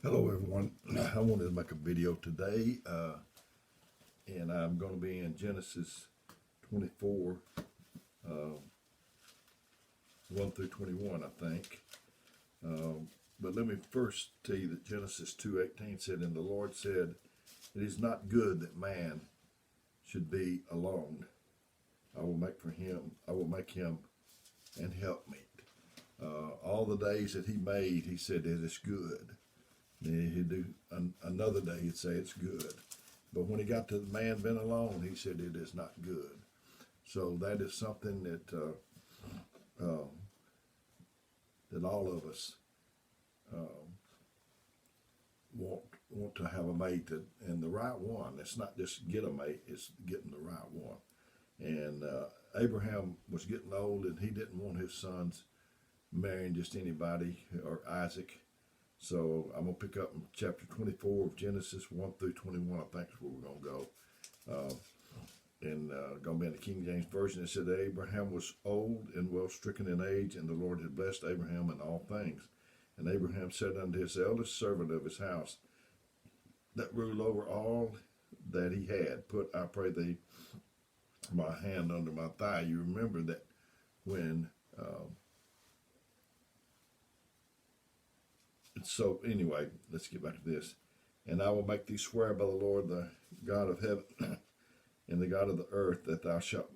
Hello everyone. I wanted to make a video today, and I'm going to be in Genesis 24, 1 through 21, I think. But let me first tell you that Genesis 2:18 said, "And the Lord said, it is not good that man should be alone. I will make him an helpmeet." All the days that he made, he said it is good. Then he'd do another day, he'd say it's good. But when he got to the man being alone, he said it is not good. So that is something that that all of us want to have a mate, and the right one. It's not just get a mate; it's getting the right one. And Abraham was getting old, and he didn't want his sons marrying just anybody, or Isaac. So I'm going to pick up in chapter 24 of Genesis 1 through 21. I think is where we're going to go. And going to be in the King James Version. It said that Abraham was old and well stricken in age, and the Lord had blessed Abraham in all things. And Abraham said unto his eldest servant of his house, that ruled over all that he had, put, I pray thee, my hand under my thigh. You remember that when... So anyway, let's get back to this. "And I will make thee swear by the Lord, the God of heaven, and the God of the earth, that thou shalt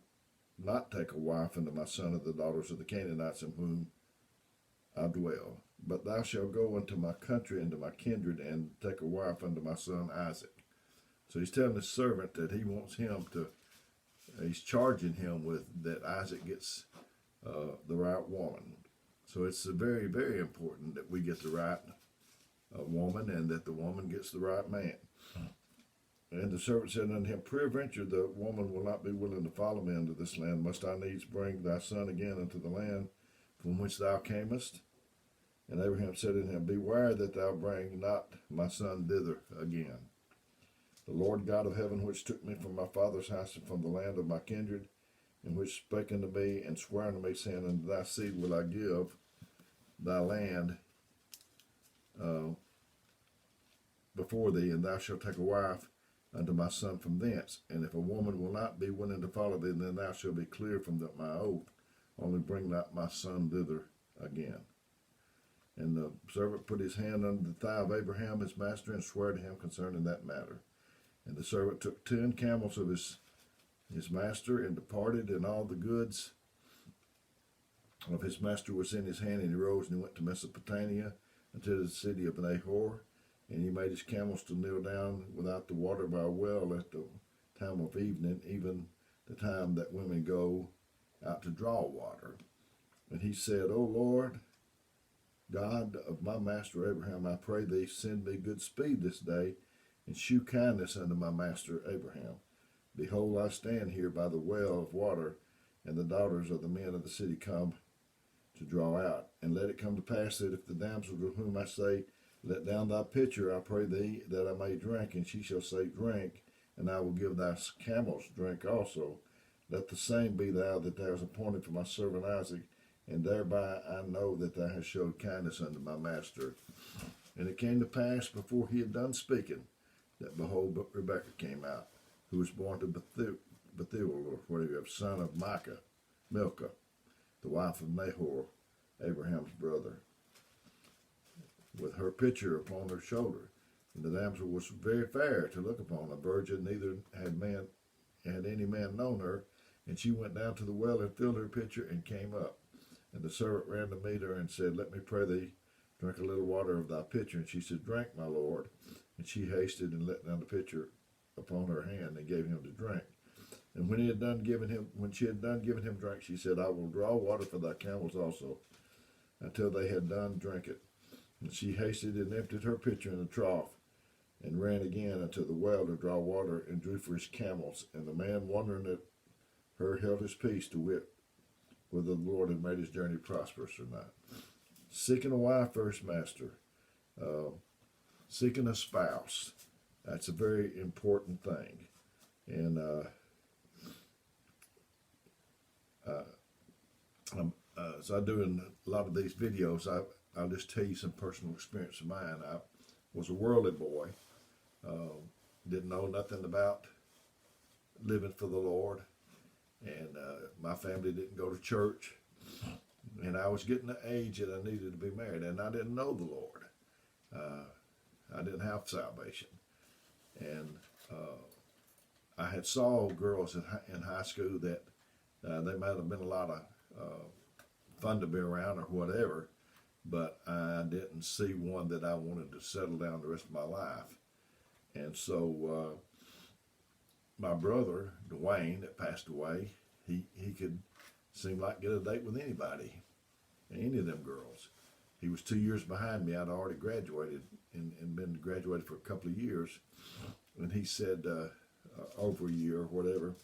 not take a wife unto my son of the daughters of the Canaanites in whom I dwell. But thou shalt go into my country and to my kindred, and take a wife unto my son Isaac." So he's telling his servant that he wants him to, he's charging him with that Isaac gets the right woman. So it's very, very important that we get the right woman, and that the woman gets the right man. And the servant said unto him, "Peradventure the woman will not be willing to follow me into this land. Must I needs bring thy son again into the land from which thou camest?" And Abraham said unto him, "Beware that thou bring not my son thither again. The Lord God of heaven, which took me from my father's house and from the land of my kindred, and which spake unto me and sware unto me, saying, Unto thy seed will I give thy land before thee, and thou shalt take a wife unto my son from thence. And if a woman will not be willing to follow thee, then thou shalt be clear from my oath. Only bring not my son thither again." And the servant put his hand under the thigh of Abraham his master, and sware to him concerning that matter. And the servant took 10 camels of his master, and departed, and all the goods of his master was in his hand. And he rose and he went to Mesopotamia, unto the city of Nahor. And he made his camels to kneel down without the water by a well at the time of evening, even the time that women go out to draw water. And he said, "O Lord, God of my master Abraham, I pray thee, send me good speed this day, and shew kindness unto my master Abraham. Behold, I stand here by the well of water, and the daughters of the men of the city come to draw out. And let it come to pass that if the damsel to whom I say, Let down thy pitcher, I pray thee, that I may drink, and she shall say, Drink, and I will give thy camels drink also. Let the same be thou that thou hast appointed for my servant Isaac, and thereby I know that thou hast showed kindness unto my master." And it came to pass, before he had done speaking, that behold, Rebekah came out, who was born to Bethuel, or whatever, son of Milcah, the wife of Nahor, Abraham's brother, with her pitcher upon her shoulder. And the damsel was very fair to look upon, a virgin, neither had any man known her. And she went down to the well and filled her pitcher and came up. And the servant ran to meet her and said, "Let me pray thee, drink a little water of thy pitcher." And she said, "Drink, my lord." And she hasted and let down the pitcher upon her hand and gave him to drink. And when she had done giving him drink, she said, "I will draw water for thy camels also, until they had done drink it." And she hasted and emptied her pitcher in the trough, and ran again unto the well to draw water, and drew for his camels. And the man wondering at her held his peace, to wit, whether the Lord had made his journey prosperous or not. Seeking a wife for his master, seeking a spouse, that's a very important thing. And as I do in a lot of these videos, I'll just tell you some personal experience of mine. was a worldly boy, uh, didn't know nothing about living for the Lord, and my family didn't go to church, and I was getting the age that I needed to be married, and I didn't know the Lord. I didn't have salvation, and I had saw girls in high school that they might have been a lot of fun to be around or whatever, but I didn't see one that I wanted to settle down the rest of my life. And so my brother, Dwayne, that passed away, he could seem like get a date with anybody, any of them girls. He was 2 years behind me. I'd already graduated and been graduated for a couple of years. And he said over a year or whatever.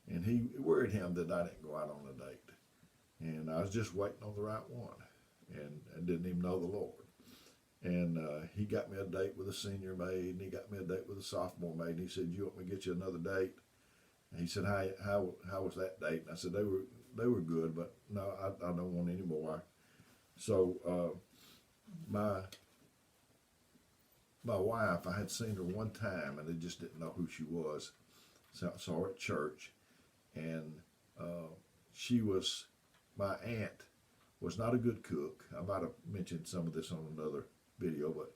And it worried him that I didn't go out on a date. And I was just waiting on the right one. And I didn't even know the Lord. And he got me a date with a senior maid, and he got me a date with a sophomore maid. And he said, "You want me to get you another date?" And he said, "How was that date?" And I said, "They were good, but no, I don't want any more." So my wife, I had seen her one time, and I just didn't know who she was. So I saw her at church, and she was, my aunt was not a good cook. I might have mentioned some of this on another video, but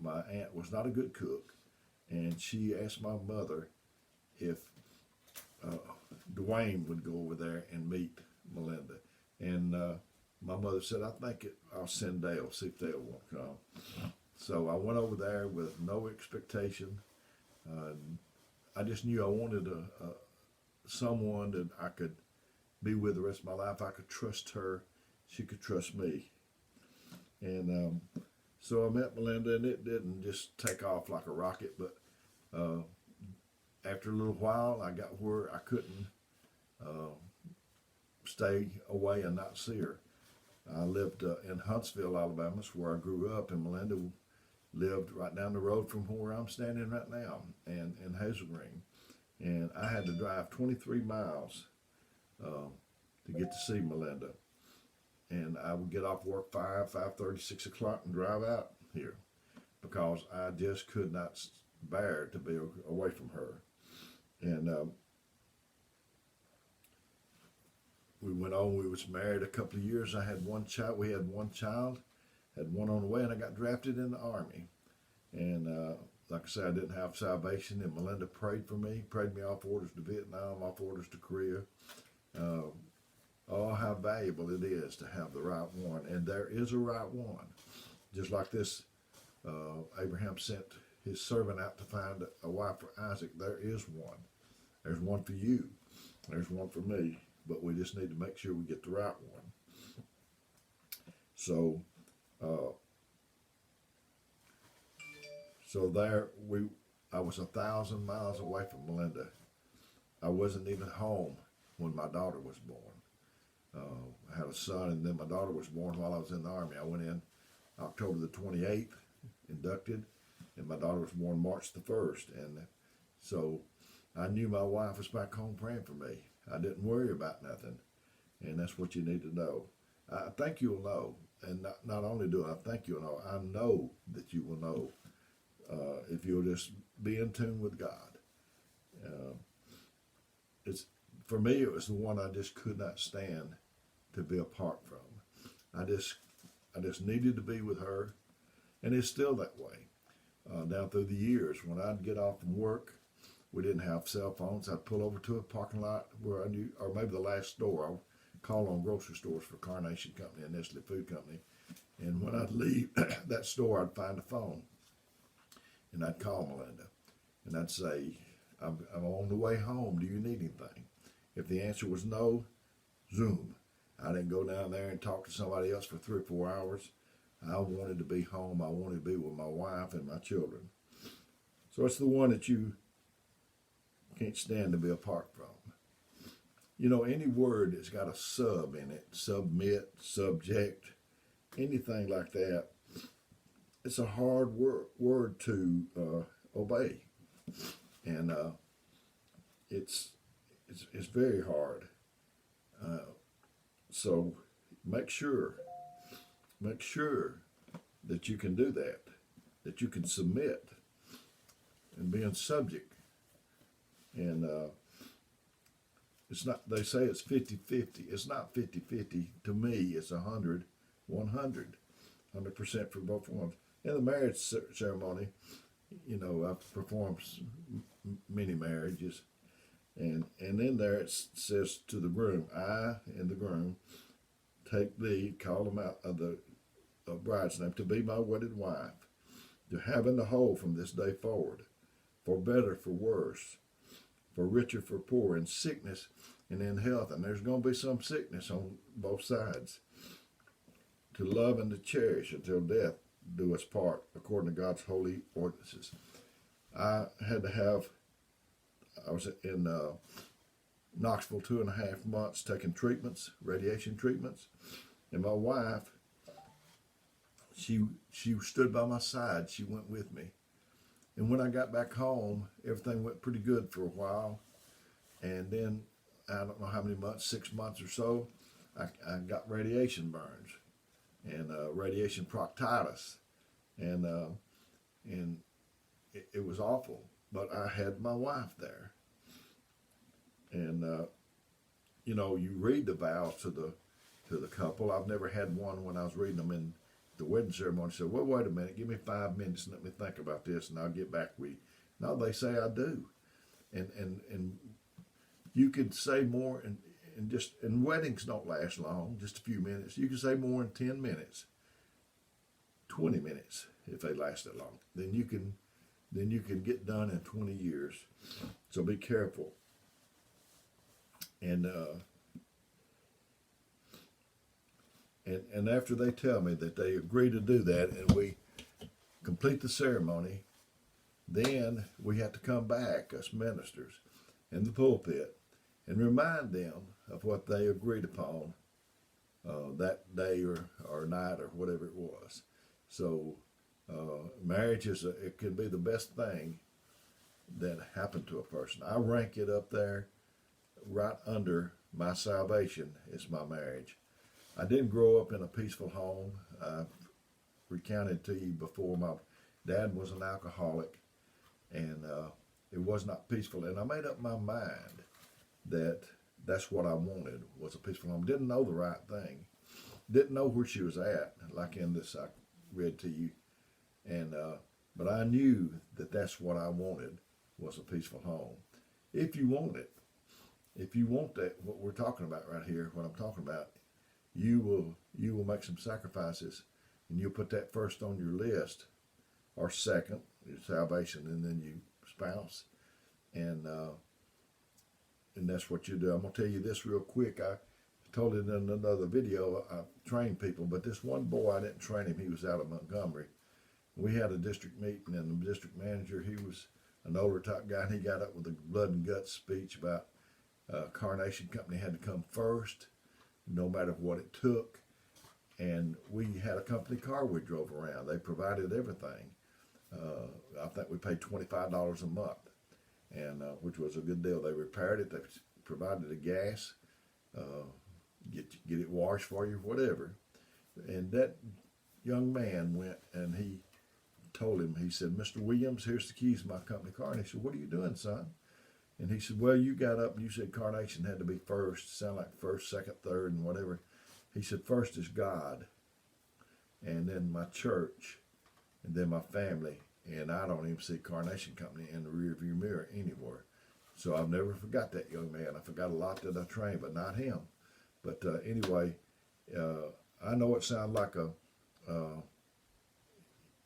my aunt was not a good cook, and she asked my mother if Dwayne would go over there and meet Melinda, and my mother said, I'll send Dale, see if Dale won't come." So I went over there with no expectation. I just knew I wanted someone that I could be with the rest of my life. I could trust her. She could trust me. And so I met Melinda, and it didn't just take off like a rocket, but after a little while, I got where I couldn't stay away and not see her. I lived in Huntsville, Alabama, that's where I grew up, and Melinda lived right down the road from where I'm standing right now, and in Hazel Green. And I had to drive 23 miles to get to see Melinda. And I would get off work 5:30, 6 o'clock and drive out here because I just could not bear to be away from her. And we went on. We was married a couple of years. I had one child. We had one child, had one on the way, and I got drafted in the Army. And like I said, I didn't have salvation, and Melinda prayed for me, prayed me off orders to Vietnam, off orders to Korea. Oh, how valuable it is to have the right one. And there is a right one. Just like this, Abraham sent his servant out to find a wife for Isaac. There is one. There's one for you. There's one for me. But we just need to make sure we get the right one. So, I was 1,000 miles away from Melinda. I wasn't even home when my daughter was born. I had a son, and then my daughter was born while I was in the Army. I went in October the 28th, inducted, and my daughter was born March the 1st. And so I knew my wife was back home praying for me. I didn't worry about nothing, and that's what you need to know. I think you'll know, and not only do I think you'll know, I know that you will know if you'll just be in tune with God. For me, it was the one I just could not stand to be apart from. I just needed to be with her, and it's still that way. Down through the years, when I'd get off from work, we didn't have cell phones. I'd pull over to a parking lot where I knew, or maybe the last store. I'd call on grocery stores for Carnation Company and Nestle Food Company. And when I'd leave that store, I'd find a phone, and I'd call Melinda, and I'd say, I'm on the way home. Do you need anything? If the answer was no, zoom. I didn't go down there and talk to somebody else for 3 or 4 hours. I wanted to be home. I wanted to be with my wife and my children. So it's the one that you can't stand to be apart from. You know, any word that's got a sub in it, submit, subject, anything like that, it's a hard word to obey. And it's very hard. So make sure that you can do that. that you can submit and being subject. And it's not, they say it's 50-50. It's not 50-50. To me, it's 100-100. 100% for both ones. In the marriage ceremony, you know, I've performed many marriages. And in there it says to the groom, I and the groom take thee, call them out of the bride's name, to be my wedded wife, to have in the whole from this day forward, for better, for worse, for richer, for poor, in sickness and in health. And there's going to be some sickness on both sides. To love and to cherish until death do us part, according to God's holy ordinances. I was in Knoxville 2.5 months taking treatments, radiation treatments, and my wife, she stood by my side. She went with me. And when I got back home, everything went pretty good for a while. And then, I don't know how many months, 6 months or so, I got radiation burns and radiation proctitis. And it was awful. But I had my wife there. And, you know, you read the vows to the couple. I've never had one when I was reading them in the wedding ceremony. So, well, wait a minute, give me 5 minutes and let me think about this and I'll get back with you. No, they say I do. And you could say more and weddings don't last long, just a few minutes. You can say more in 10 minutes, 20 minutes if they last that long. Then you can get done in 20 years. So be careful. And after they tell me that they agree to do that and we complete the ceremony, then we have to come back, us ministers, in the pulpit and remind them of what they agreed upon that day or night or whatever it was. So marriage it can be the best thing that happened to a person. I rank it up there right under my salvation is my marriage. I didn't grow up in a peaceful home. I've recounted to you before, my dad was an alcoholic, and it was not peaceful. And I made up my mind that that's what I wanted, was a peaceful home. Didn't know the right thing. Didn't know where she was at, like in this I read to you. And but I knew that that's what I wanted, was a peaceful home. If you want it, if you want that, what we're talking about right here, what I'm talking about, you will make some sacrifices, and you'll put that first on your list, or second, your salvation, and then your spouse, and that's what you do. I'm gonna tell you this real quick. I told it in another video. I trained people, but this one boy, I didn't train him. He was out of Montgomery. We had a district meeting, and the district manager, he was an older type guy, and he got up with a blood and guts speech about Carnation Company had to come first, no matter what it took. And we had a company car we drove around. They provided everything. I think we paid $25 a month, and which was a good deal. They repaired it. They provided the gas, get it washed for you, whatever. And that young man went and he told him, he said, "Mr. Williams, here's the keys to my company car." And he said, "What are you doing, son?" And he said, "Well, you got up and you said Carnation had to be first, sound like first, second, third, and whatever." He said, "First is God, and then my church, and then my family, and I don't even see Carnation Company in the rearview mirror anywhere." So I've never forgot that young man. I forgot a lot that I trained, but not him. But anyway, I know it sounds like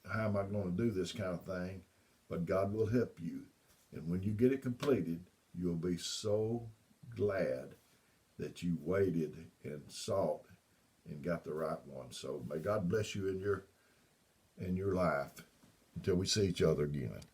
how am I going to do this kind of thing? But God will help you. And when you get it completed, you'll be so glad that you waited and sought and got the right one. So may God bless you in your life until we see each other again.